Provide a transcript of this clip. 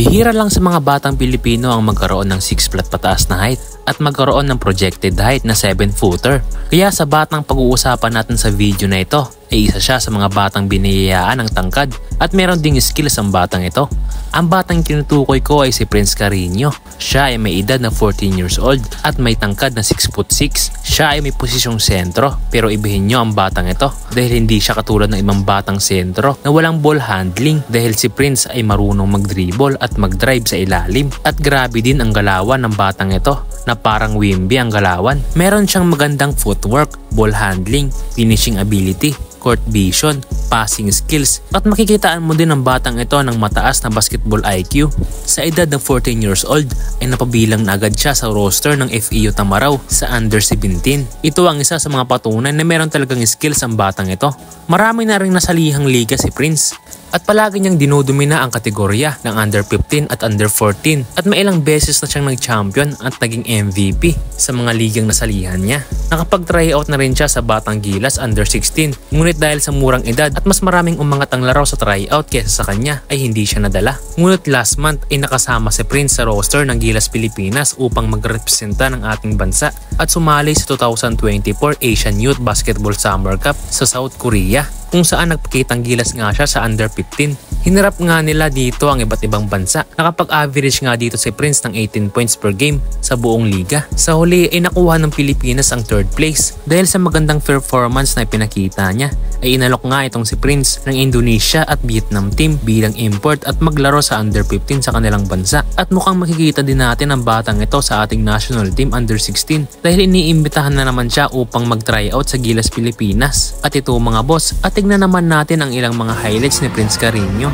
Bihira lang sa mga batang Pilipino ang magkaroon ng 6 flat pataas na height at magkaroon ng projected height na 7-footer. Kaya sa batang pag-uusapan natin sa video na ito ay isa siya sa mga batang biniyayaan ng tangkad at meron ding skills ang batang ito. Ang batang tinutukoy ko ay si Prince Carreño. Siya ay may edad na 14 years old at may tangkad na 6'6". Siya ay may posisyong sentro, pero ibihin nyo ang batang ito dahil hindi siya katulad ng ibang batang sentro na walang ball handling, dahil si Prince ay marunong mag-dribble at mag-drive sa ilalim. At grabe din ang galawan ng batang ito na parang Wimby ang galawan. Meron siyang magandang footwork, ball handling, finishing ability, court vision, passing skills, at makikitaan mo din ang batang ito ng mataas na basketball IQ. Sa edad ng 14 years old ay napabilang na agad siya sa roster ng FEU Tamarao sa under 17. Ito ang isa sa mga patunay na meron talagang skills ang batang ito. Marami na ring nasalihang liga si Prince at palagi niyang dinudumina ang kategorya ng under 15 at under 14 at may ilang beses na siyang nag-champion at naging MVP sa mga ligang nasalihan niya. Nakapag-tryout na rin siya sa Batang Gilas under 16, ngunit dahil sa murang edad at mas maraming umangat ang laro sa tryout kesa sa kanya ay hindi siya nadala. Ngunit last month ay nakasama si Prince sa roster ng Gilas Pilipinas upang magrepresenta ng ating bansa at sumali sa 2024 Asian Youth Basketball Summer Cup sa South Korea, kung saan nagpakitang gilas nga siya sa under 15. Hinarap nga nila dito ang iba't ibang bansa. Nakapag-average nga dito si Prince ng 18 points per game sa buong liga. Sa huli ay nakuha ng Pilipinas ang 3rd place. Dahil sa magandang performance na ipinakita niya, ay inalok nga itong si Prince ng Indonesia at Vietnam team bilang import at maglaro sa under 15 sa kanilang bansa. At mukhang makikita din natin ang batang ito sa ating national team under 16 dahil iniimbitahan na naman siya upang mag-tryout sa Gilas Pilipinas. At ito mga boss, at tignan naman natin ang ilang mga highlights ni Prince Carreño.